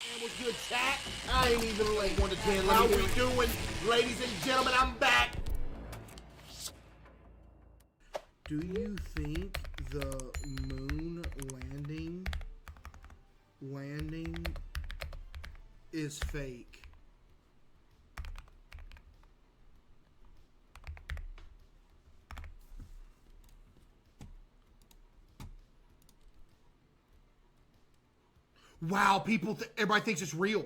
And what's good, chat? I ain't even late. 1 to 10. How we doing, ladies and gentlemen? I'm back. Do you think the moon landing is fake? Wow, everybody thinks it's real.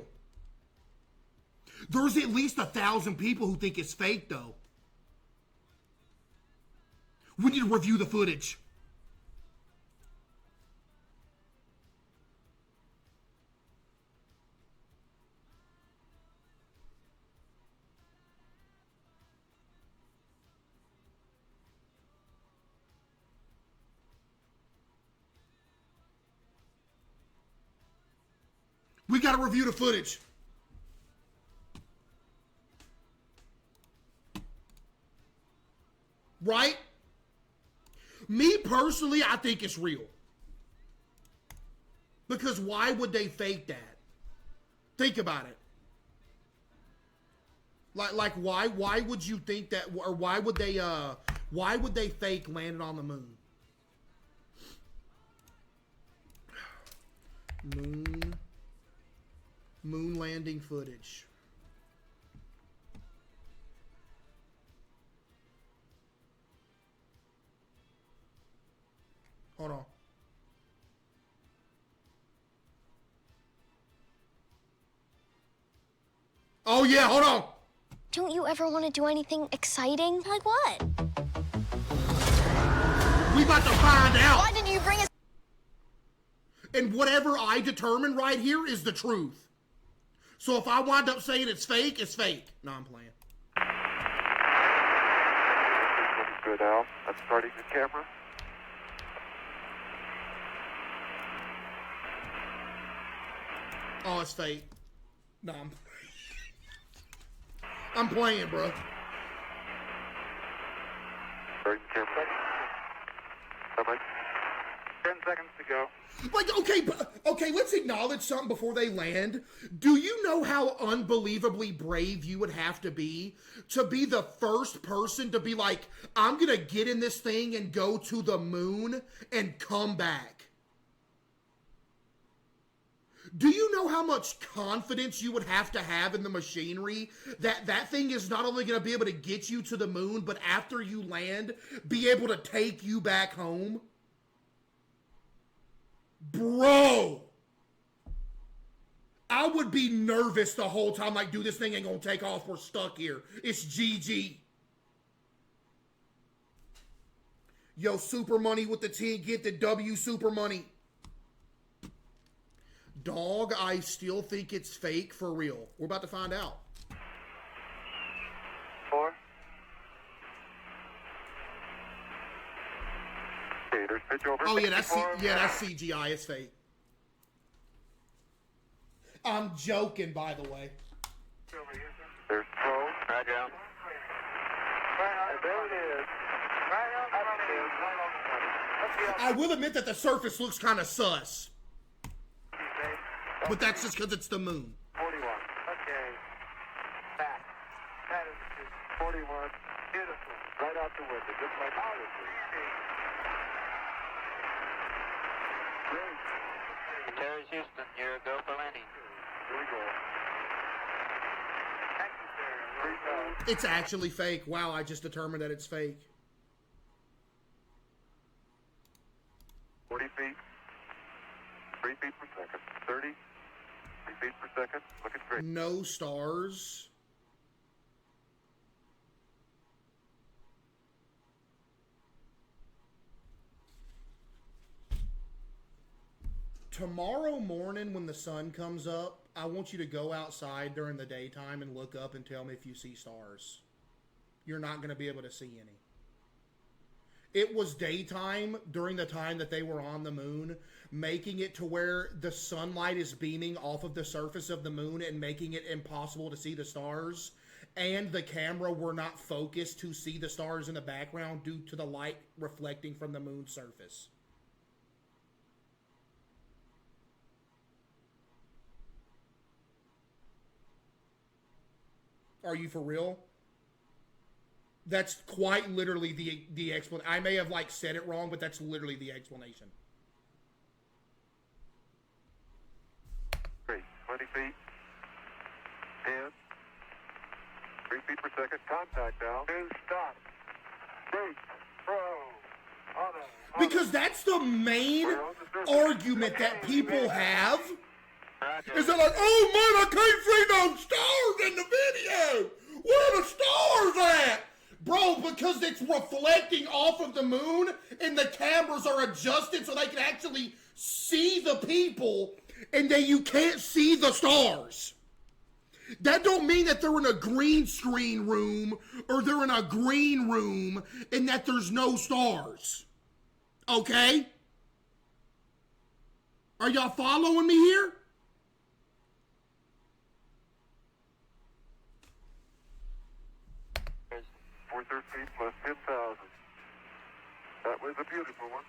There's at least 1,000 people who think it's fake, though. We need to review the footage. We got to review the footage. Right? Me personally, I think it's real. Because why would they fake that? Think about it. Like why would you think that, or why would they fake landing on the moon? Moon landing footage. Hold on. Oh yeah, hold on. Don't you ever want to do anything exciting? Like what? We about to find out. Why didn't you bring us? And whatever I determine right here is the truth. So if I wind up saying it's fake, it's fake. No, I'm playing. Good, Al. I'm starting the camera. Oh, it's fake. No, I'm playing, bro. Starting the camera. How much? 10 seconds to go. Like, okay, let's acknowledge something before they land. Do you know how unbelievably brave you would have to be the first person to be like, I'm gonna get in this thing and go to the moon and come back? Do you know how much confidence you would have to have in the machinery that thing is not only going to be able to get you to the moon, but after you land, be able to take you back home? Bro! I would be nervous the whole time, like, dude, this thing ain't going to take off. We're stuck here. It's GG. Yo, Super Money with the T, get the W Super Money. Dog, I still think it's fake for real. We're about to find out. 4. Okay, there's pitch over. Oh yeah, that's CGI. It's fake. I'm joking, by the way. There's throw. Right down. There it is. I will admit that the surface looks kind of sus. But that's just because it's the moon. 41. Okay. Back. That is 41. Beautiful. Right out the window. Just like Great. Terry Houston, you're a go for landing. Here we go. Thank you, sir. It's actually fake. Wow, I just determined that it's fake. 40 feet. 3 feet per second. 30. 3 feet per second. Looking great. No stars. Tomorrow morning when the sun comes up, I want you to go outside during the daytime and look up and tell me if you see stars. You're not going to be able to see any. It was daytime during the time that they were on the moon, making it to where the sunlight is beaming off of the surface of the moon and making it impossible to see the stars. And the camera were not focused to see the stars in the background due to the light reflecting from the moon's surface. Are you for real? That's quite literally the explanation. I may have like said it wrong, but that's literally the explanation. Great. 20 feet. 10. 3 feet per second. Contact now. 2 stop. Deep. Pro. Auto. Because that's the main argument that people have. Is that like, oh man, I can't see no stars in the video. Where are the stars at? Bro, because it's reflecting off of the moon and the cameras are adjusted so they can actually see the people and then you can't see the stars. That don't mean that they're in a green screen room or they're in a green room and that there's no stars. Okay? Are y'all following me here? There's 413 plus 10,000. That was a beautiful one.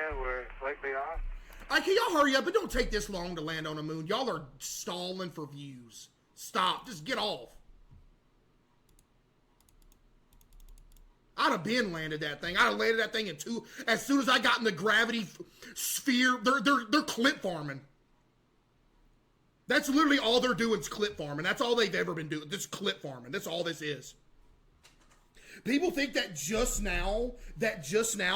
And we're slightly off. Can y'all hurry up? It don't take this long to land on the moon. Y'all are stalling for views. Stop. Just get off. I'd have been landed that thing. I'd have landed that thing in two. As soon as I got in the gravity sphere, they're clip farming. That's literally all they're doing is clip farming. That's all they've ever been doing. This clip farming. That's all this is. People think that just now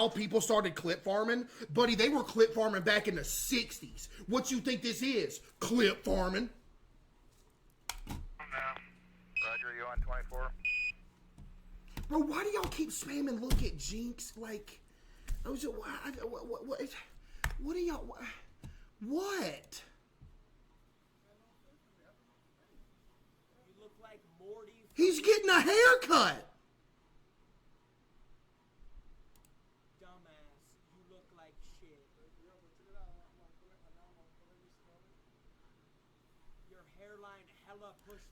people started clip farming. Buddy, they were clip farming back in the 60s. What you think this is? Clip farming. Roger, you on 24? Bro, why do y'all keep spamming look at Jinx? Like, what do y'all, what? He's getting a haircut.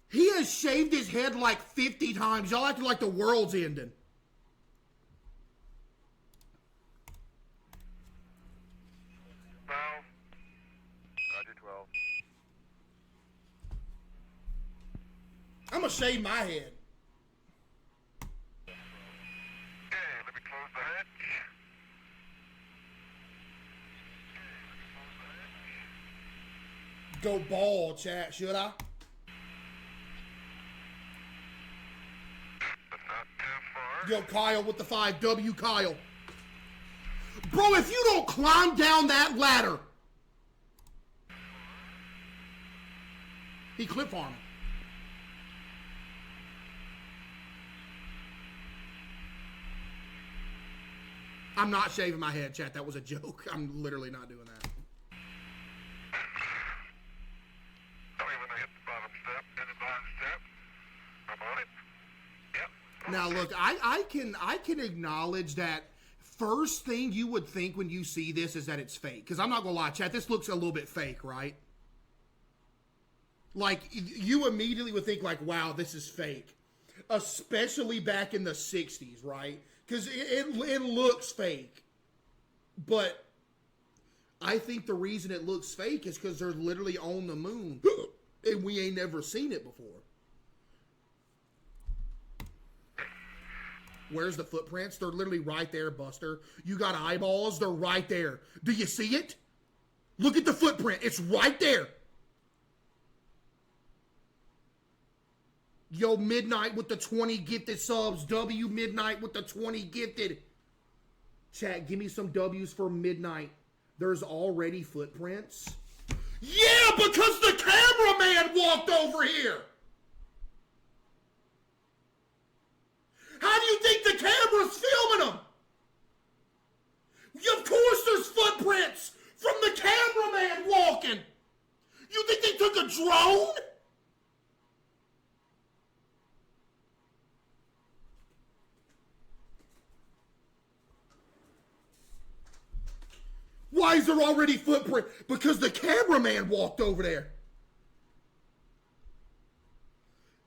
He has shaved his head like 50 times. Y'all acting like the world's ending. Roger, 12. I'm gonna shave my head. Okay, let me close the hatch. Go bald, chat, should I? Not too far. Yo, Kyle with the 5W, Kyle. Bro, if you don't climb down that ladder. He clip farming. I'm not shaving my head, chat. That was a joke. I'm literally not doing that. Tell me when I hit the bottom step, hit the bottom step. I'm on it. Yep. Now look, I can acknowledge that first thing you would think when you see this is that it's fake. Because I'm not gonna lie, chat, this looks a little bit fake, right? Like, you immediately would think like, wow, this is fake. Especially back in the 60s, right? Because it looks fake. But I think the reason it looks fake is because they're literally on the moon. And we ain't never seen it before. Where's the footprints? They're literally right there, Buster. You got eyeballs? They're right there. Do you see it? Look at the footprint. It's right there. Yo, Midnight with the 20 gifted subs. W Midnight with the 20 gifted. Chat, give me some W's for Midnight. There's already footprints. Yeah, because the cameraman walked over here. How do you think the camera's filming them? Of course there's footprints from the cameraman walking. You think they took a drone? Why is there already footprint? Because the cameraman walked over there.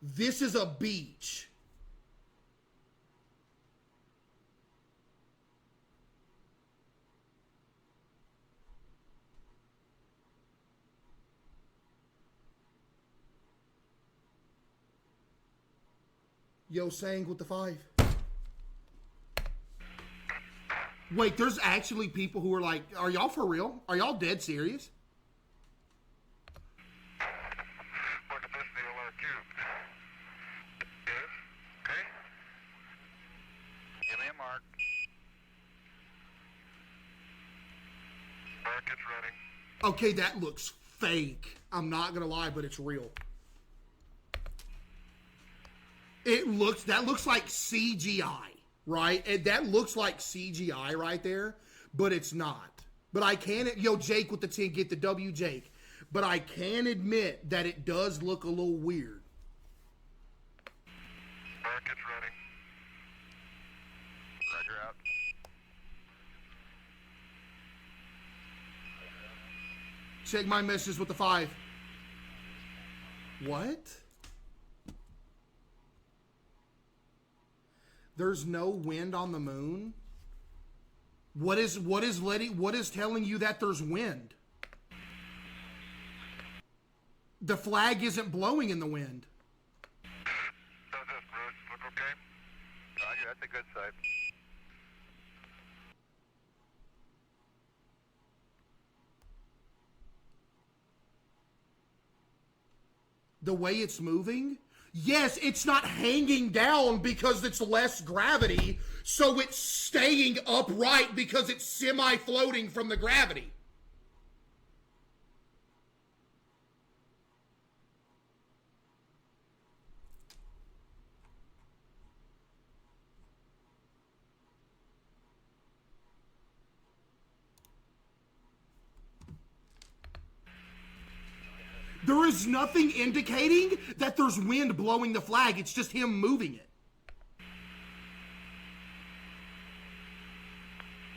This is a beach. Yo, Sang with the 5. Wait, there's actually people who are like, are y'all for real? Are y'all dead serious? Look at this DLR cube. Yes? Okay? Give me a mark. Mark, it's running. Okay, that looks fake. I'm not gonna lie, but it's real. That looks like CGI, right? That looks like CGI right there, but it's not. But I can, yo, Jake with the 10, get the W, Jake. But I can admit that it does look a little weird. Mark, it's running. Roger out. Check my messages with the 5. What? There's no wind on the moon? What is telling you that there's wind? The flag isn't blowing in the wind. How's this, Bruce? Look okay? Roger, that's a good sight. The way it's moving? Yes, it's not hanging down because it's less gravity, so it's staying upright because it's semi-floating from the gravity. There is nothing indicating that there's wind blowing the flag. It's just him moving it.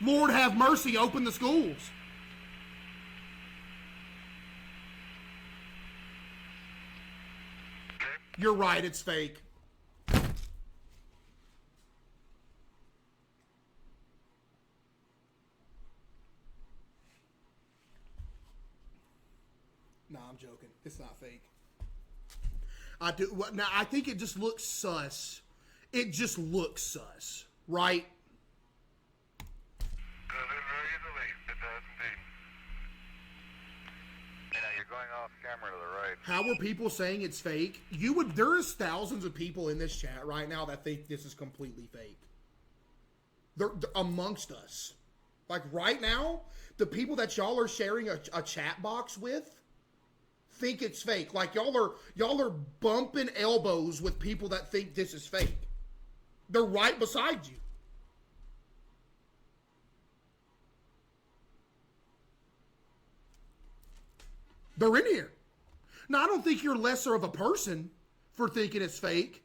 Lord have mercy, open the schools. You're right, it's fake. No, I'm joking. It's not fake. Now, I think it just looks sus. It just looks sus, right? Does it very easily. It does indeed. Hey, now you're going off camera to the right. How are people saying it's fake? There is thousands of people in this chat right now that think this is completely fake. They're amongst us. Like right now, the people that y'all are sharing a chat box with think it's fake. Like y'all are bumping elbows with people that think this is fake. They're right beside you. They're in here. Now, I don't think you're lesser of a person for thinking it's fake,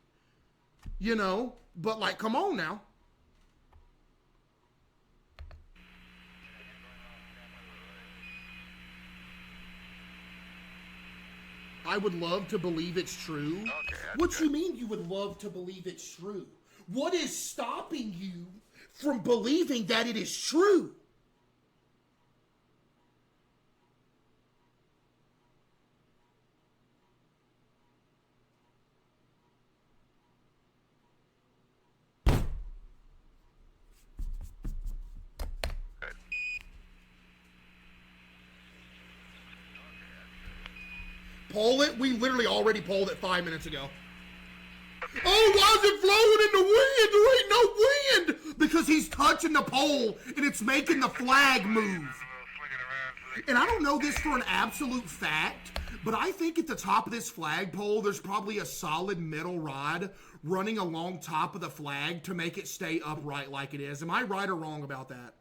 you know, but like, come on now. I would love to believe it's true. Okay, What you mean you would love to believe it's true? What is stopping you from believing that it is true? Poll it? We literally already polled it 5 minutes ago. Oh, why is it flowing in the wind? There ain't no wind! Because he's touching the pole and it's making the flag move. And I don't know this for an absolute fact, but I think at the top of this flagpole, there's probably a solid metal rod running along top of the flag to make it stay upright like it is. Am I right or wrong about that?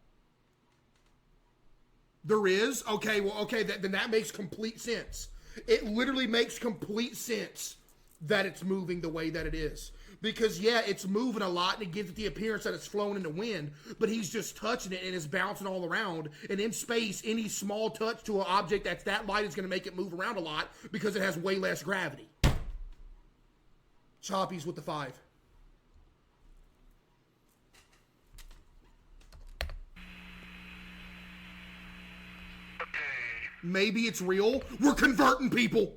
There is? Okay, well, okay, then that makes complete sense. It literally makes complete sense that it's moving the way that it is. Because, yeah, it's moving a lot and it gives it the appearance that it's flowing in the wind, but he's just touching it and it's bouncing all around. And in space, any small touch to an object that's that light is going to make it move around a lot because it has way less gravity. Choppy's with the 5. Maybe it's real. We're converting people.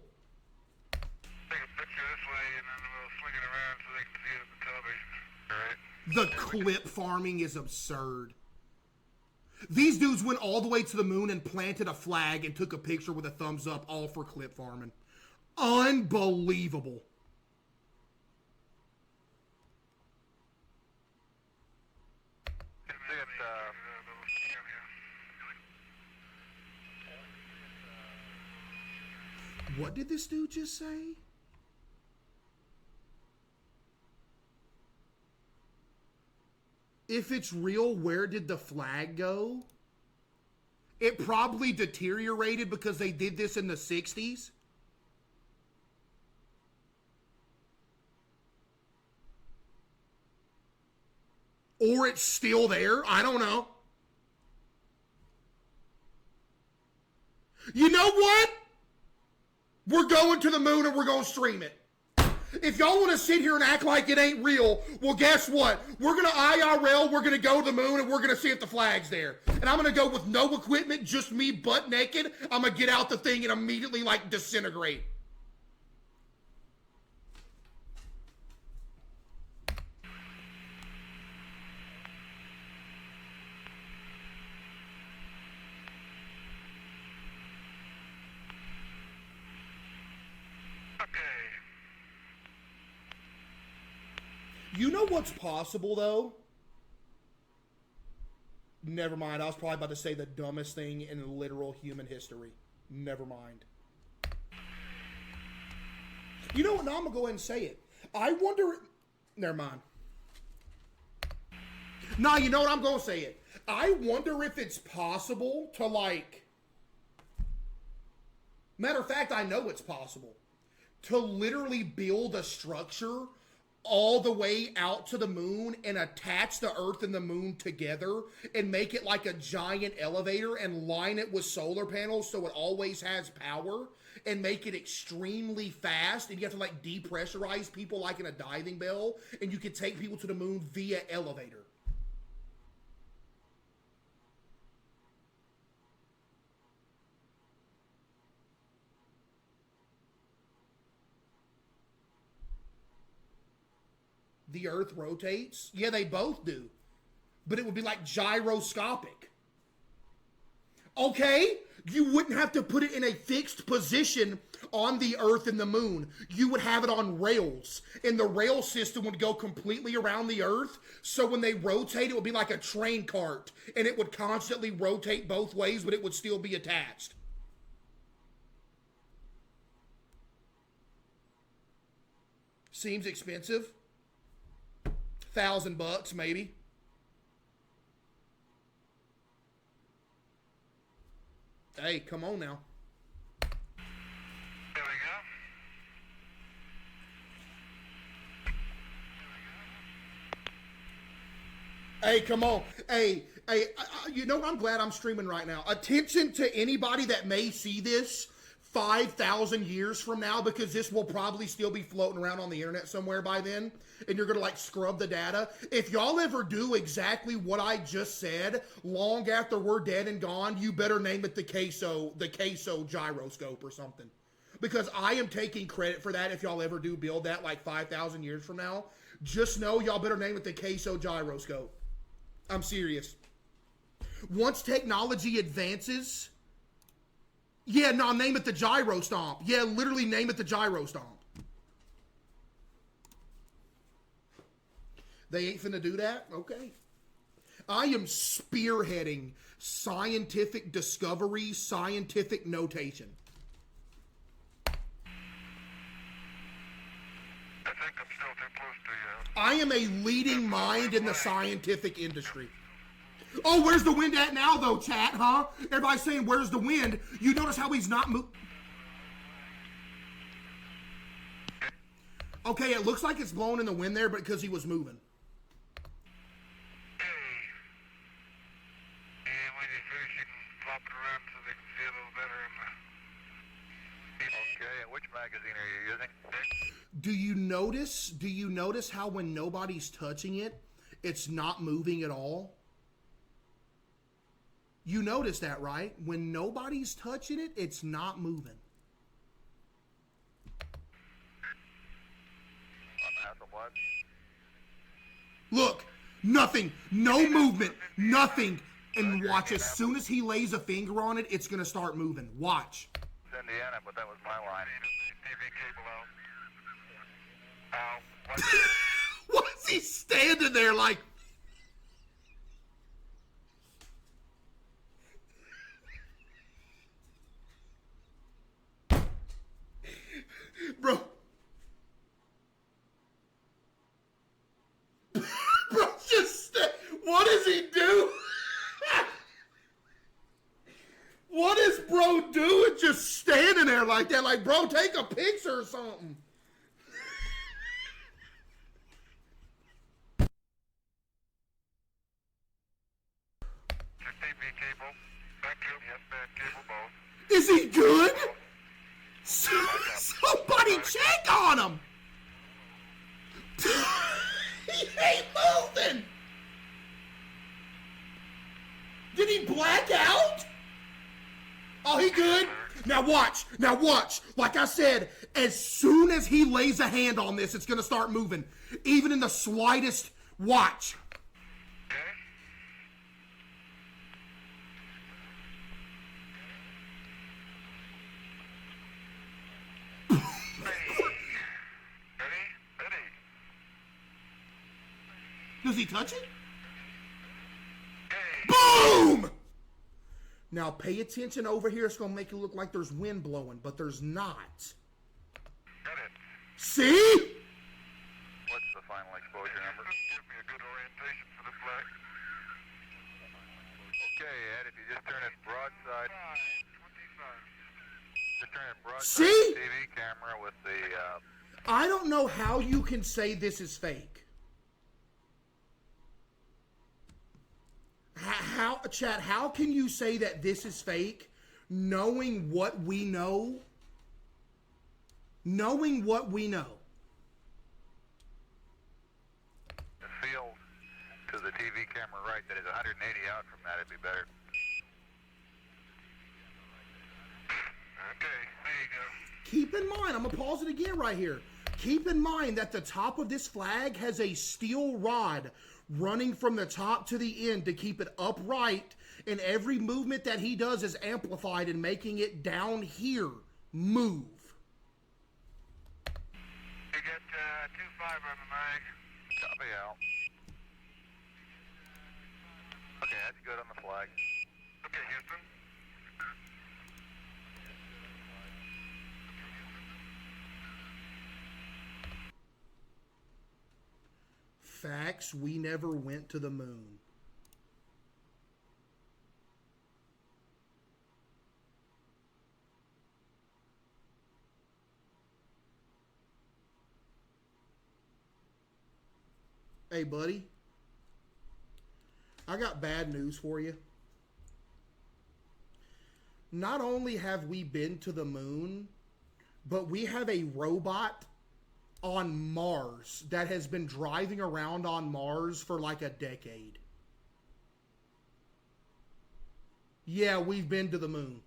Take a picture this way and then we'll swing it around so they can see it at the The clip farming is absurd. These dudes went all the way to the moon and planted a flag and took a picture with a thumbs up, all for clip farming. Unbelievable. What did this dude just say? If it's real, where did the flag go? It probably deteriorated because they did this in the 60s. Or it's still there. I don't know. You know what? We're going to the moon and we're going to stream it. If y'all want to sit here and act like it ain't real, well, guess what? We're going to IRL, we're going to go to the moon, and we're going to see if the flag's there. And I'm going to go with no equipment, just me butt naked. I'm going to get out the thing and immediately, like, disintegrate. You know what's possible, though? Never mind. I was probably about to say the dumbest thing in literal human history. Never mind. You know what? Now I'm going to go ahead and say it. I wonder... Never mind. Nah, you know what? I'm going to say it. I wonder if it's possible to, like... Matter of fact, I know it's possible. To literally build a structure all the way out to the moon and attach the Earth and the moon together and make it like a giant elevator and line it with solar panels so it always has power and make it extremely fast, and you have to like depressurize people like in a diving bell, and you can take people to the moon via elevator. The Earth rotates? Yeah, they both do. But it would be like gyroscopic. Okay, you wouldn't have to put it in a fixed position on the Earth and the moon. You would have it on rails, and the rail system would go completely around the Earth, so when they rotate, it would be like a train cart, and it would constantly rotate both ways, but it would still be attached. Seems expensive. $1,000 maybe. Hey, come on now. There we go. Hey, come on. Hey, you know, I'm glad I'm streaming right now. Attention to anybody that may see this 5,000 years from now, because this will probably still be floating around on the internet somewhere by then, and you're gonna like scrub the data. If y'all ever do exactly what I just said long after we're dead and gone, you better name it the CaseOh gyroscope or something, because I am taking credit for that. If y'all ever do build that like 5,000 years from now, just know y'all better name it the CaseOh gyroscope. I'm serious. Once technology advances, yeah, no, name it the gyro stomp. Yeah, literally name it the gyro stomp. They ain't finna do that? Okay. I am spearheading scientific discovery, scientific notation. I think I'm still too close to you. I am a leading mind in the scientific industry. Oh, where's the wind at now, though, chat, huh? Everybody's saying, where's the wind? You notice how he's not moving? Okay, it looks like it's blowing in the wind there, but because he was moving. And when you finish, you can flop it around so they can see a little better in the... Okay, and which magazine are you using? Do you notice how when nobody's touching it, it's not moving at all? You notice that, right? When nobody's touching it, it's not moving. On the what? Look, Nothing. No movement. Nothing. And watch, as soon as he lays a finger on it, it's going to start moving. Watch. It's Indiana, but that was my line. TV cable out. Ow. Why is he standing there like... Bro. Bro, just... What does he do? What is bro doing just standing there like that? Like, bro, take a picture or something. TV cable. Thank you. Yes, man. Cable both. Is he good? Somebody check on him. He ain't moving. Did he black out? Oh, he good? Now watch. Now watch. Like I said, as soon as he lays a hand on this, it's going to start moving. Even in the slightest. Watch. Does he touch it? Boom! Now pay attention over here. It's going to make it look like there's wind blowing, but there's not. Got it. See? What's the final exposure number? Give me a good orientation for the flag. Okay, Ed, if you just turn it broadside. 25. Just turn it broadside. See? TV camera with the... I don't know how you can say this is fake. Chat, how can you say that this is fake knowing what we know? Knowing what we know. The field to the TV camera right that is 180 out from that, it'd be better. Okay, there you go. Keep in mind, I'm going to pause it again right here. Keep in mind that the top of this flag has a steel rod running from the top to the end to keep it upright, and every movement that he does is amplified and making it down here move. You get 2.5 on the mag. Copy out. Okay, that's good on the flag. Okay, Houston. Facts, we never went to the moon. Hey, buddy. I got bad news for you. Not only have we been to the moon, but we have a robot on Mars that has been driving around on Mars for like a decade. Yeah, we've been to the moon.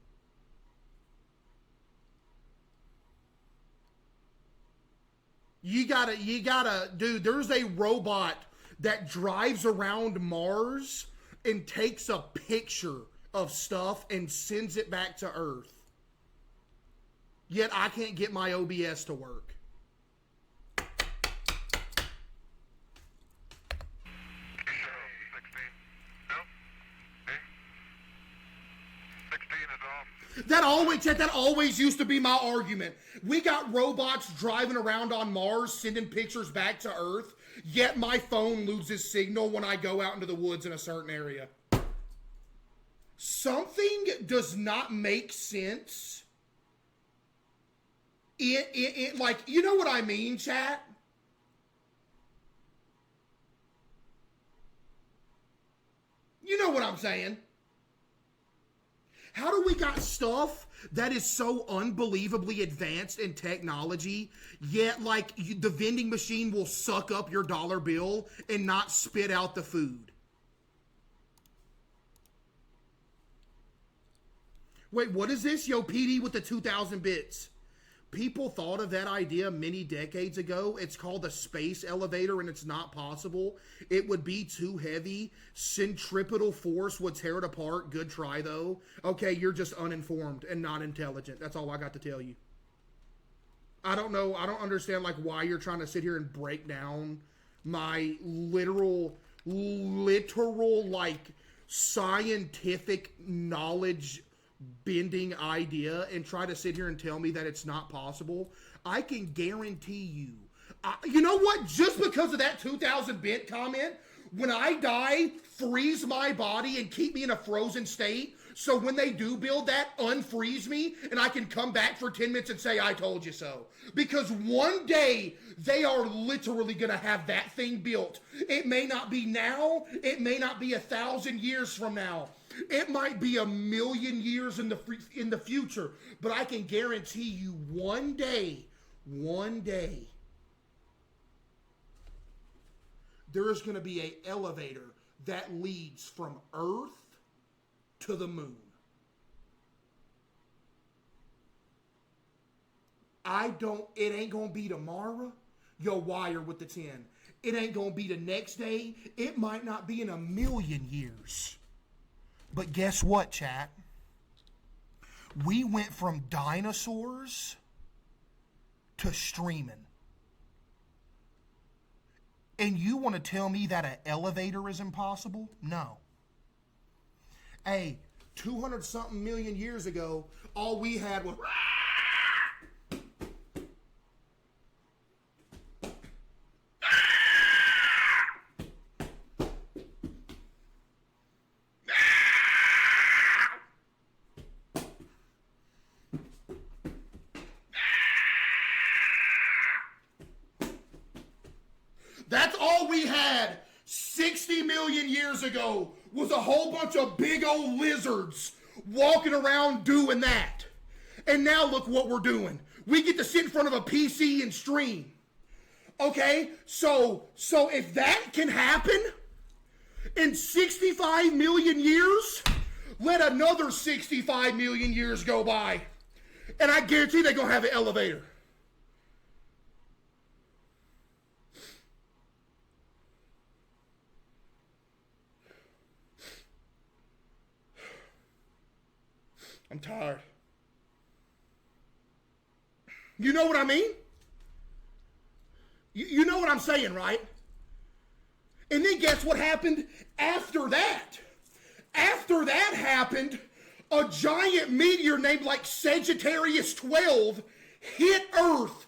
You gotta, dude, there's a robot that drives around Mars and takes a picture of stuff and sends it back to Earth. Yet I can't get my OBS to work. That always used to be my argument. We got robots driving around on Mars, sending pictures back to Earth, yet my phone loses signal when I go out into the woods in a certain area. Something does not make sense. Like, you know what I mean, chat? You know what I'm saying? How do we got stuff that is so unbelievably advanced in technology, yet like the vending machine will suck up your dollar bill and not spit out the food? Wait, what is this? Yo, PD with the 2,000 bits. People thought of that idea many decades ago. It's called a space elevator, and it's not possible. It would be too heavy. Centripetal force would tear it apart. Good try, though. Okay, you're just uninformed and not intelligent. That's all I got to tell you. I don't know. I don't understand, like, why you're trying to sit here and break down my literal, like, scientific knowledge bending idea and try to sit here and tell me that it's not possible. I can guarantee you. You know what? Just because of that 2000 bit comment, when I die, freeze my body and keep me in a frozen state. So when they do build that, unfreeze me and I can come back for 10 minutes and say, I told you so. Because one day they are literally going to have that thing built. It may not be now. It may not be 1,000 years from now. It might be 1,000,000 years in the future, but I can guarantee you one day, there is going to be an elevator that leads from Earth to the moon. It ain't going to be tomorrow, yo wire with the 10. It ain't going to be the next day. It might not be in 1,000,000 years. But guess what, chat? We went from dinosaurs to streaming. And you want to tell me that an elevator is impossible? No. Hey, 200-something million years ago, all we had was... That's all we had 60 million years ago was a whole bunch of big old lizards walking around doing that. And now look what we're doing. We get to sit in front of a PC and stream. Okay? So if that can happen in 65 million years, let another 65 million years go by. And I guarantee they're going to have an elevator. I'm tired. You know what I mean? You know what I'm saying, right? And then guess what happened after that? After that happened, a giant meteor named like Sagittarius 12 hit Earth,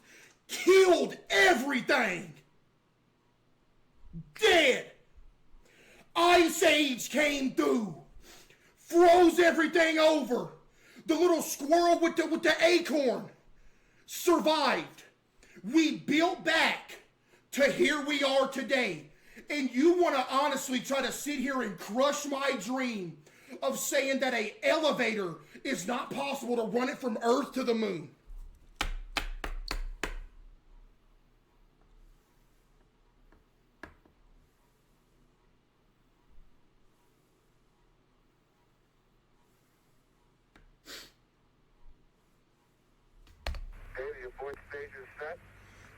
killed everything. Dead. Ice Age came through, froze everything over. The little squirrel with the acorn survived. We built back to here we are today. And you want to honestly try to sit here and crush my dream of saying that an elevator is not possible to run it from Earth to the moon.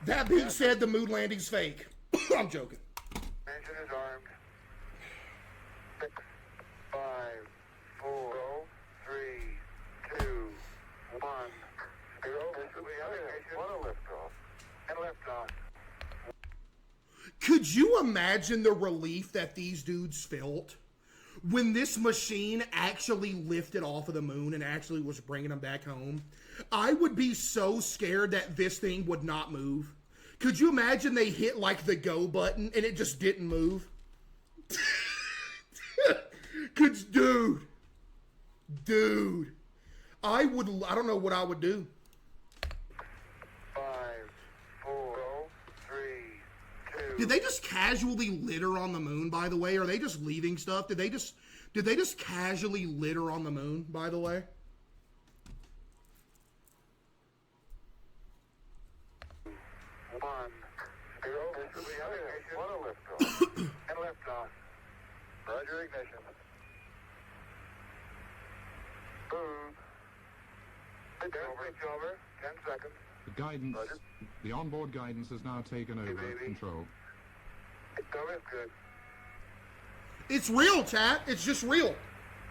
That being said, the moon landing's fake. I'm joking. Engine is armed. 6, 5, 4, 3, 2, 1. 0. What a liftoff. And liftoff. Could you imagine the relief that these dudes felt when this machine actually lifted off of the moon and actually was bringing them back home? I would be so scared that this thing would not move. Could you imagine they hit like the go button and it just didn't move? Dude, I don't know what I would do. 5, 4, 3, 2. Did they just casually litter on the moon, by the way? Are they just leaving stuff? Did they just casually litter on the moon, by the way? 1, 0. What a liftoff. And liftoff. Roger ignition. Boom. Switch over. 10 seconds. The guidance, Roger. the onboard guidance has now taken over baby. control. Go is good. It's real, chat. It's just real.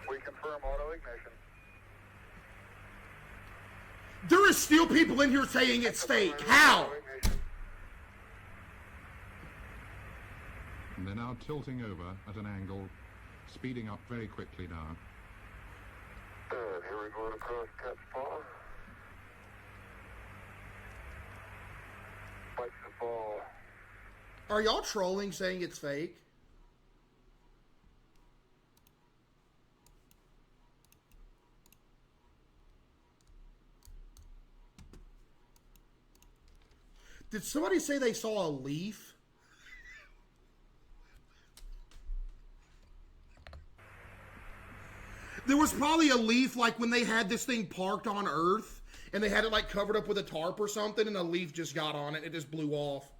We confirm auto ignition. There is still people in here saying it's fake. How? Auto ignition. And they're now tilting over at an angle, speeding up very quickly now. Good. Here we go across cat's paw. Watch the ball. Are y'all trolling saying it's fake? Did somebody say they saw a leaf? There was probably a leaf like when they had this thing parked on Earth and they had it like covered up with a tarp or something and a leaf just got on it and it just blew off.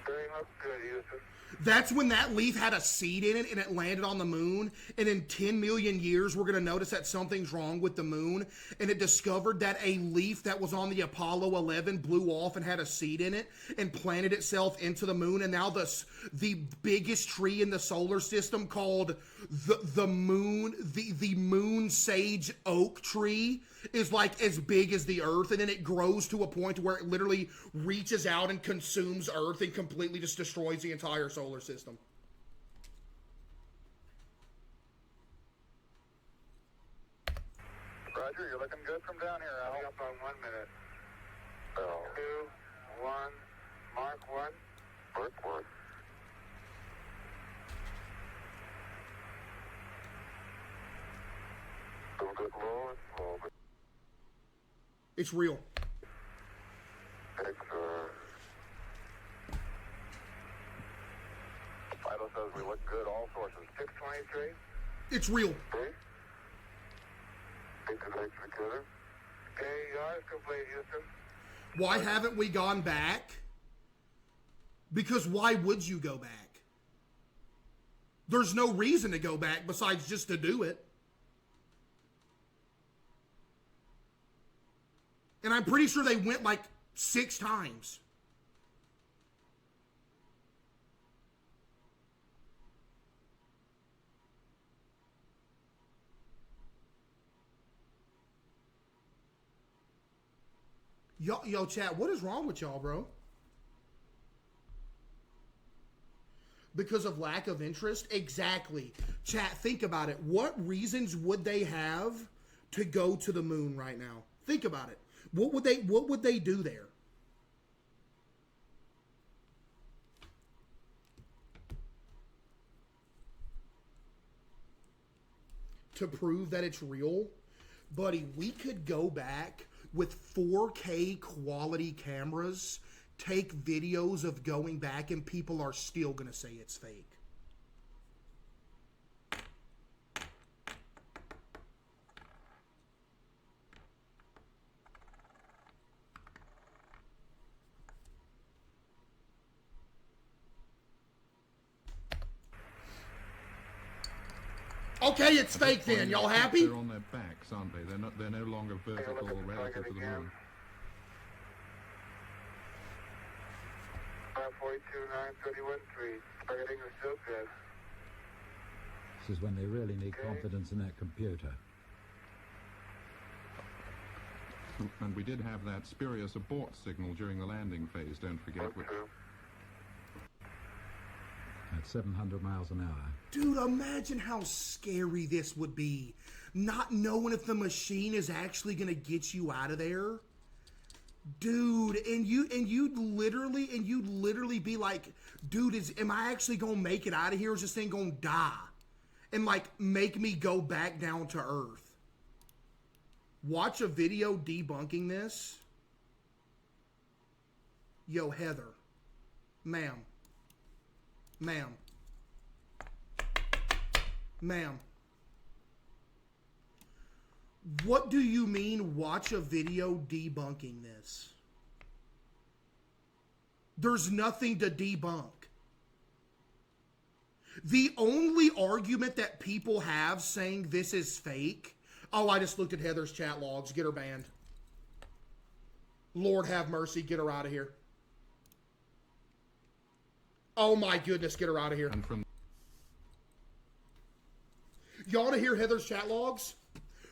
Very much good, Houston. That's when that leaf had a seed in it and it landed on the moon. And in 10 million years, we're going to notice that something's wrong with the moon. And it discovered that a leaf that was on the Apollo 11 blew off and had a seed in it and planted itself into the moon. And now the biggest tree in the solar system called the moon sage oak tree is like as big as the Earth. And then it grows to a point where it literally reaches out and consumes Earth and completely just destroys the entire solar system. Roger, you're looking good from down here, Al. Coming up on 1 minute. Oh. 2, 1, Mark 1. Mark 1. Doing good low and slow, but It's real. it's, Vital says we look good, all sources. 623. It's real. Okay. Take the legs together. Okay, yours complete, Houston. Why haven't we gone back? Because why would you go back? There's no reason to go back besides just to do it. And I'm pretty sure they went like 6 times. Yo, chat, what is wrong with y'all, bro? Because of lack of interest? Exactly. Chat, think about it. What reasons would they have to go to the moon right now? Think about it. What would they do there? To prove that it's real? Buddy, we could go back with 4K quality cameras, take videos of going back, and people are still going to say it's fake. Okay, it's fake then. Y'all happy? They're on their backs, aren't they? They're no longer vertical or relative to the moon. 542-931-3. Targeting is still good. This is when they really need confidence in that computer. And we did have that spurious abort signal during the landing phase, don't forget. Which, At 700 miles an hour. Dude, imagine how scary this would be. Not knowing if the machine is actually going to get you out of there. Dude, and you'd literally be like, dude, am I actually going to make it out of here, or is this thing going to die? And like make me go back down to Earth. Watch a video debunking this. Yo, Heather. Ma'am. What do you mean watch a video debunking this? There's nothing to debunk. The only argument that people have saying this is fake, Oh, I just looked at Heather's chat logs. Get her banned. Lord have mercy. Get her out of here. Oh my goodness. Get her out of here. And from Y'all want to hear Heather's chat logs?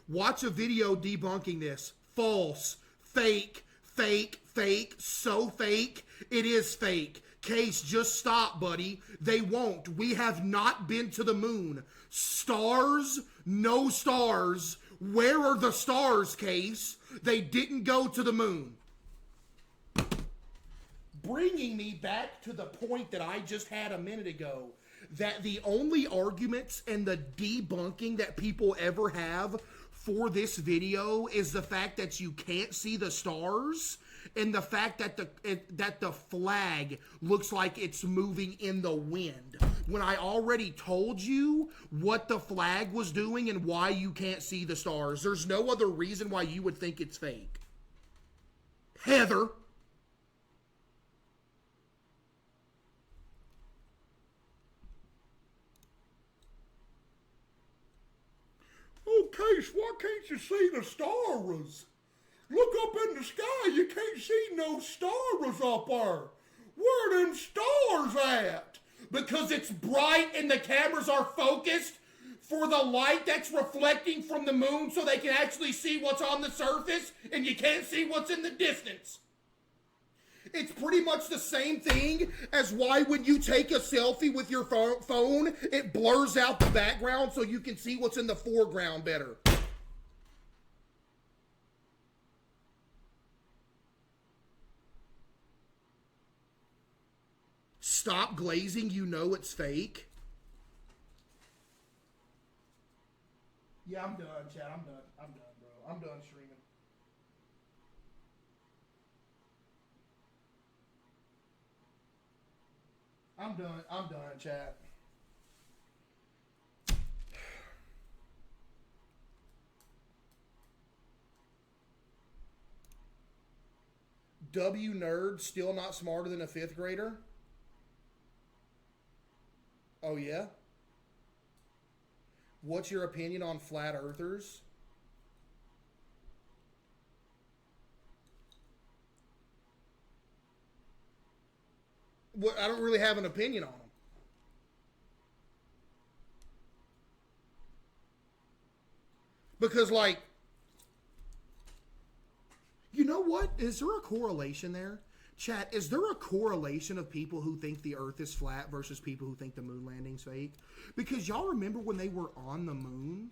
Watch a video debunking this. False. Fake. Fake. Fake. So fake. It is fake. Case, just stop, buddy. They won't. We have not been to the moon. Stars? No stars. Where are the stars, Case? They didn't go to the moon. Bringing me back to the point that I just had a minute ago, that the only arguments and the debunking that people ever have for this video is the fact that you can't see the stars and the fact that the flag looks like it's moving in the wind. When I already told you what the flag was doing and why you can't see the stars. There's no other reason why you would think it's fake. Heather. Oh, Case, why can't you see the stars? Look up in the sky, you can't see no stars up there. Where them stars at? Because it's bright and the cameras are focused for the light that's reflecting from the moon so they can actually see what's on the surface and you can't see what's in the distance. It's pretty much the same thing as why when you take a selfie with your phone, it blurs out the background so you can see what's in the foreground better. Stop glazing, you know it's fake. Yeah, I'm done, Chad. I'm done. I'm done, bro. I'm done streaming. I'm done, chat. W nerd still not smarter than a 5th grader? Oh yeah? What's your opinion on flat earthers? Well, I don't really have an opinion on them. Because, like, you know what? Is there a correlation there? Chat, is there a correlation of people who think the earth is flat versus people who think the moon landing's fake? Because y'all remember when they were on the moon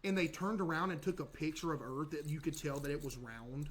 and they turned around and took a picture of earth that you could tell that it was round?